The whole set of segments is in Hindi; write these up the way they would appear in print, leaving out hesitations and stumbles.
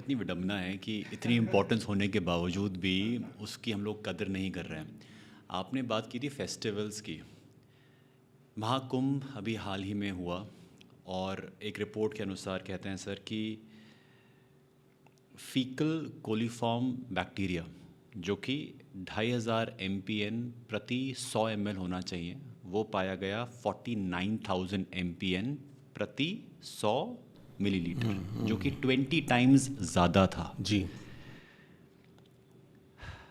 कितनी विडंबना है कि इतनी इम्पोर्टेंस होने के बावजूद भी उसकी हम लोग कदर नहीं कर रहे हैं। आपने बात की थी फेस्टिवल्स की। महाकुंभ अभी हाल ही में हुआ और एक रिपोर्ट के अनुसार कहते हैं सर कि फीकल कोलीफॉर्म बैक्टीरिया जो कि 2500 MPN प्रति 100 ml होना चाहिए, वो पाया गया 49,000 MPN प्रति 100 मिलीलीटर, जो कि 20 टाइम्स ज़्यादा था। जी।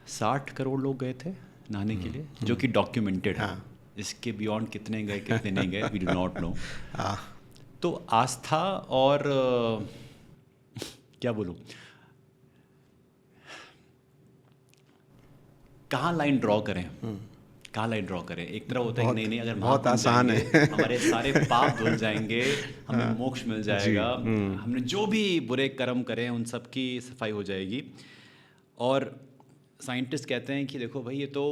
60 करोड़ लोग गए थे नहाने के लिए, जो कि डॉक्यूमेंटेड है। हाँ। इसके बियॉन्ड कितने गए कितने नहीं गए, वी डू नॉट नो। हाँ। तो आस्था और क्या बोलूँ, कहाँ लाइन ड्रॉ करें, कहाँ लाइन ड्रॉ करें? एक तरह होता है कि नहीं नहीं, अगर बहुत महाकुंभ आसान जाएंगे, है। हमारे सारे पाप धुल जाएंगे, हमें मोक्ष मिल जाएगा, हमने जो भी बुरे कर्म करें उन सब की सफाई हो जाएगी। और साइंटिस्ट कहते हैं कि देखो भाई, ये तो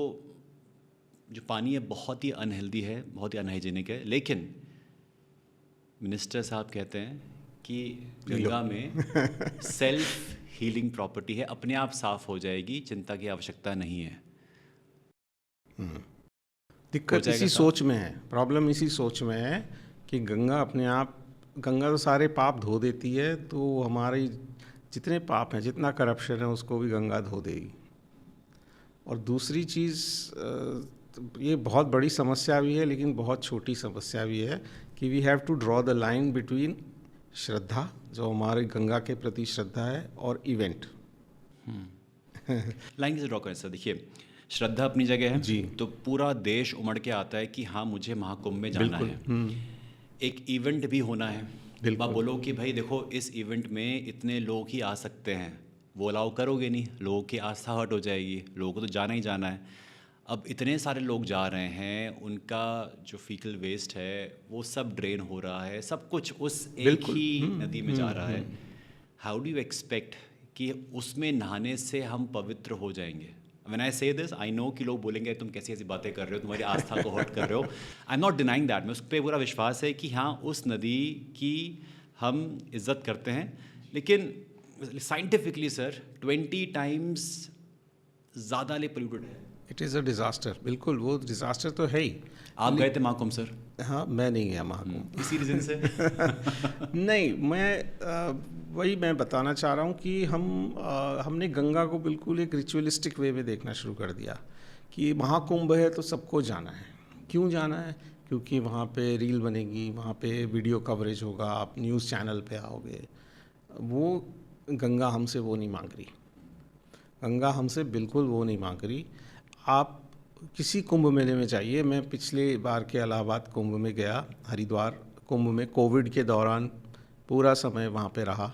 जो पानी है बहुत ही अनहेल्दी है, बहुत ही अनहाइजीनिक है, लेकिन मिनिस्टर साहब कहते हैं कि गंगा में सेल्फ हीलिंग प्रॉपर्टी है, अपने आप साफ हो जाएगी, चिंता की आवश्यकता नहीं है। दिक्कत इसी सोच में है, प्रॉब्लम इसी सोच में है कि गंगा अपने आप, गंगा तो सारे पाप धो देती है, तो हमारे जितने पाप हैं, जितना करप्शन है, उसको भी गंगा धो देगी। और दूसरी चीज़, ये बहुत बड़ी समस्या भी है लेकिन बहुत छोटी समस्या भी है कि we have to draw the line between श्रद्धा, जो हमारे गंगा के प्रति श्रद्धा है, और इवेंट। लाइन कैसे ड्रॉ करें सर? देखिए, श्रद्धा अपनी जगह है जी, तो पूरा देश उमड़ के आता है कि हाँ मुझे महाकुंभ में जाना है। एक इवेंट भी होना है, आप बोलो कि भाई देखो इस इवेंट में इतने लोग ही आ सकते हैं, वो अलाउ करोगे नहीं, लोगों की आस्था हट हो जाएगी, लोगों को तो जाना ही जाना है। अब इतने सारे लोग जा रहे हैं, उनका जो फीकल वेस्ट है वो सब ड्रेन हो रहा है, सब कुछ उस एक ही नदी में जा रहा है। हाउ डू यू एक्सपेक्ट कि उसमें नहाने से हम पवित्र हो जाएंगे? When I say this, I know कि लोग बोलेंगे तुम कैसी ऐसी बातें कर रहे हो, तुम्हारी आस्था को हर्ट कर रहे हो। I am not denying that, मैं उस पर पूरा विश्वास है कि हाँ उस नदी की हम इज्जत करते हैं, लेकिन साइंटिफिकली सर 20 टाइम्स ज़्यादा ले पोल्यूटेड है। इट इज़ अ डिज़ास्टर, बिल्कुल वो डिज़ास्टर तो है ही। आप गए थे महाकुंभ सर? हाँ, मैं नहीं गया महाकुंभ। इसी रीज़न से नहीं, वही मैं बताना चाह रहा हूँ कि हमने गंगा को बिल्कुल एक रिचुअलिस्टिक वे में देखना शुरू कर दिया कि महाकुंभ है तो सबको जाना है। क्यों जाना है? क्योंकि वहाँ पे रील बनेगी, वहाँ पे वीडियो कवरेज होगा, आप न्यूज़ चैनल पे आओगे। वो गंगा हमसे वो नहीं मांग रही, गंगा हमसे बिल्कुल वो नहीं मांग रही। आप किसी कुंभ मेले में जाइए, मैं पिछले बार के इलाहाबाद कुंभ में गया, हरिद्वार कुंभ में कोविड के दौरान पूरा समय वहाँ पे रहा,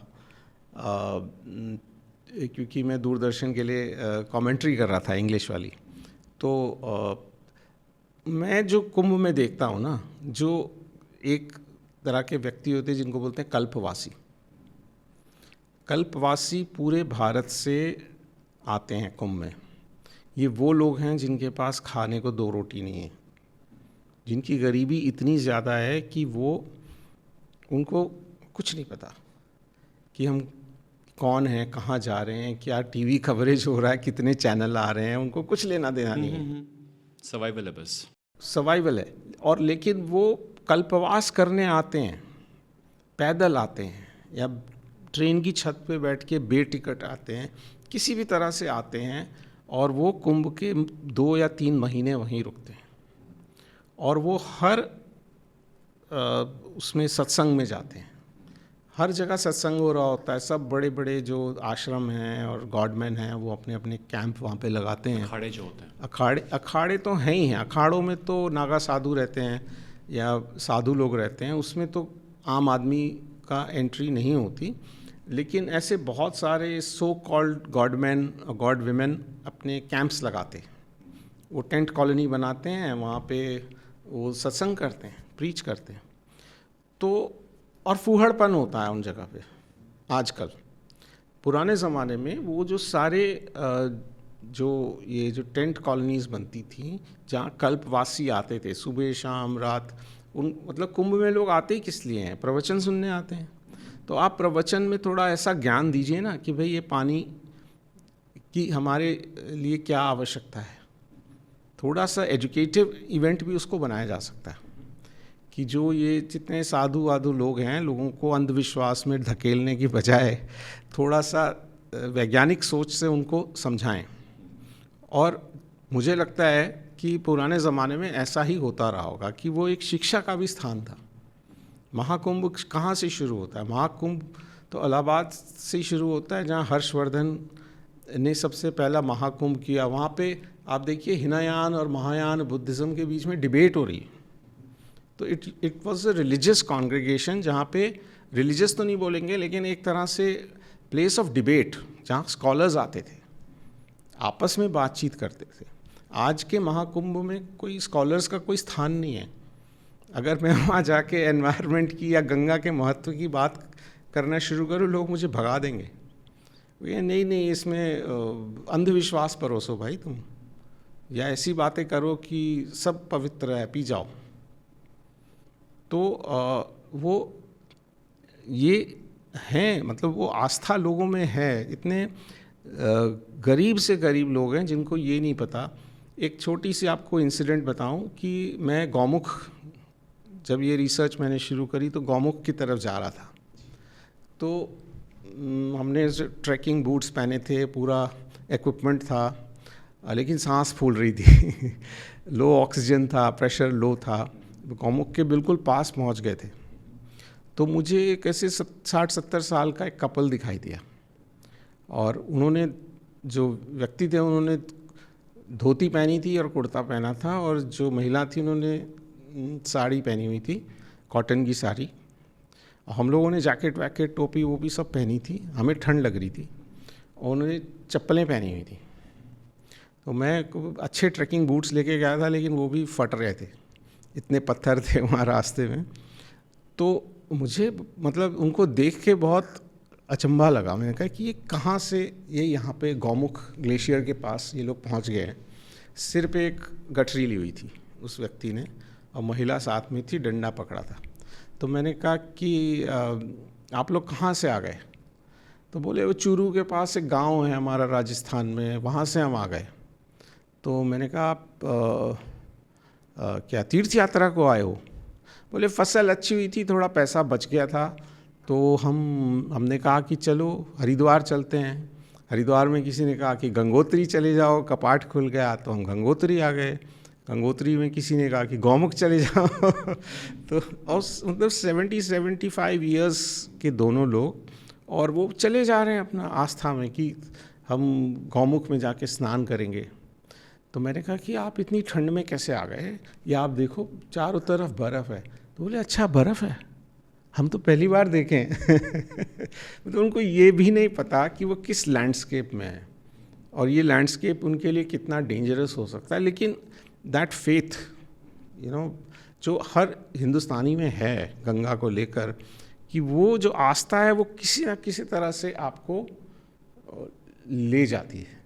क्योंकि मैं दूरदर्शन के लिए कमेंट्री कर रहा था इंग्लिश वाली। तो मैं जो कुंभ में देखता हूँ ना, जो एक तरह के व्यक्ति होते हैं जिनको बोलते हैं कल्पवासी। कल्पवासी पूरे भारत से आते हैं कुंभ में। ये वो लोग हैं जिनके पास खाने को 2 रोटी नहीं है, जिनकी गरीबी इतनी ज़्यादा है कि उनको कुछ नहीं पता कि हम कौन हैं, कहाँ जा रहे हैं, क्या टीवी कवरेज हो रहा है, कितने चैनल आ रहे हैं, उनको कुछ लेना देना नहीं है। सर्वाइवल है, बस सर्वाइवल है। और लेकिन वो कल्पवास करने आते हैं, पैदल आते हैं या ट्रेन की छत पे बैठ के बेटिकट आते हैं, किसी भी तरह से आते हैं, और वो कुंभ के 2 या 3 महीने वहीं रुकते हैं। और वो हर उसमें सत्संग में जाते हैं, हर जगह सत्संग हो रहा होता है। सब बड़े बड़े जो आश्रम हैं और गॉडमैन हैं वो अपने अपने कैंप वहाँ पे लगाते हैं। अखाड़े जो होते हैं, अखाड़े तो हैं ही हैं। अखाड़ों में तो नागा साधु रहते हैं या साधु लोग रहते हैं, उसमें तो आम आदमी का एंट्री नहीं होती। लेकिन ऐसे बहुत सारे सो कॉल्ड गॉडमैन और गॉड विमेन अपने कैंप्स लगाते हैं, वो टेंट कॉलोनी बनाते हैं, वहाँ पे वो सत्संग करते हैं, प्रीच करते हैं। तो और फूहड़पन होता है उन जगह पे आजकल। पुराने ज़माने में वो जो सारे जो टेंट कॉलोनीज़ बनती थी, जहाँ कल्पवासी आते थे सुबह शाम रात, मतलब कुंभ में लोग आते ही किस लिए हैं? प्रवचन सुनने आते हैं। तो आप प्रवचन में थोड़ा ऐसा ज्ञान दीजिए ना कि भाई ये पानी की हमारे लिए क्या आवश्यकता है। थोड़ा सा एजुकेटिव इवेंट भी उसको बनाया जा सकता है कि जो ये जितने साधु वाधु लोग हैं, लोगों को अंधविश्वास में धकेलने की बजाय थोड़ा सा वैज्ञानिक सोच से उनको समझाएं। और मुझे लगता है कि पुराने ज़माने में ऐसा ही होता रहा होगा कि वो एक शिक्षा का भी स्थान था। महाकुंभ कहाँ से शुरू होता है? महाकुंभ तो इलाहाबाद से शुरू होता है, जहाँ हर्षवर्धन ने सबसे पहला महाकुंभ किया। वहाँ पे आप देखिए हिनायान और महायान बुद्धिज़्म के बीच में डिबेट हो रही है। तो it was a religious congregation, जहाँ पे रिलीजियस तो नहीं बोलेंगे लेकिन एक तरह से प्लेस ऑफ डिबेट, जहाँ स्कॉलर्स आते थे, आपस में बातचीत करते थे। आज के महाकुंभ में कोई स्कॉलर्स का कोई स्थान नहीं है। अगर मैं वहाँ जाके एनवायरनमेंट की या गंगा के महत्व की बात करना शुरू करूँ, लोग मुझे भगा देंगे। ये नहीं, इसमें अंधविश्वास परोसो भाई तुम, या ऐसी बातें करो कि सब पवित्र है, पी जाओ। तो वो ये हैं, मतलब वो आस्था लोगों में है। इतने गरीब से गरीब लोग हैं जिनको ये नहीं पता। एक छोटी सी आपको इंसिडेंट बताऊं कि मैं गौमुख, जब ये रिसर्च मैंने शुरू करी तो गौमुख की तरफ जा रहा था। तो हमने ट्रैकिंग बूट्स पहने थे, पूरा इक्विपमेंट था, लेकिन सांस फूल रही थी लो ऑक्सीजन था, प्रेशर लो था। गौमुख के बिल्कुल पास पहुंच गए थे तो मुझे एक ऐसे 60-70 साल का एक कपल दिखाई दिया। और उन्होंने, जो व्यक्ति थे, उन्होंने धोती पहनी थी और कुर्ता पहना था, और जो महिला थी उन्होंने साड़ी पहनी हुई थी, कॉटन की साड़ी। हम लोगों ने जैकेट वैकेट टोपी वोपी सब पहनी थी, हमें ठंड लग रही थी, और उन्होंने चप्पलें पहनी हुई थी। तो मैं अच्छे ट्रैकिंग बूट्स लेके गया था, लेकिन वो भी फट रहे थे, इतने पत्थर थे वहाँ रास्ते में। तो मुझे मतलब उनको देख के बहुत अचंभा लगा। मैंने कहा कि ये कहाँ से, ये यहाँ पे गौमुख ग्लेशियर के पास ये लोग पहुँच गए हैं। सिर पे एक गठरी ली हुई थी उस व्यक्ति ने, और महिला साथ में थी, डंडा पकड़ा था। तो मैंने कहा कि आप लोग कहाँ से आ गए? तो बोले वो चूरू के पास एक गांव है हमारा राजस्थान में, वहाँ से हम आ गए। तो मैंने कहा आप क्या तीर्थ यात्रा को आए हो? बोले फसल अच्छी हुई थी, थोड़ा पैसा बच गया था, तो हमने कहा कि चलो हरिद्वार चलते हैं। हरिद्वार में किसी ने कहा कि गंगोत्री चले जाओ, कपाट खुल गया, तो हम गंगोत्री आ गए। गंगोत्री में किसी ने कहा कि गौमुख चले जाओ तो और मतलब 70-75 ईयर्स के दोनों लोग, और वो चले जा रहे हैं अपना आस्था में कि हम गौमुख में जाके स्नान करेंगे। तो मैंने कहा कि आप इतनी ठंड में कैसे आ गए? या आप देखो चारों तरफ बर्फ़ है। तो बोले अच्छा बर्फ़ है, हम तो पहली बार देखें तो उनको ये भी नहीं पता कि वो किस लैंडस्केप में है, और ये लैंडस्केप उनके लिए कितना डेंजरस हो सकता है। लेकिन दैट फेथ, जो हर हिंदुस्तानी में है गंगा को लेकर, कि वो जो आस्था है वो किसी न किसी तरह से आपको ले जाती है।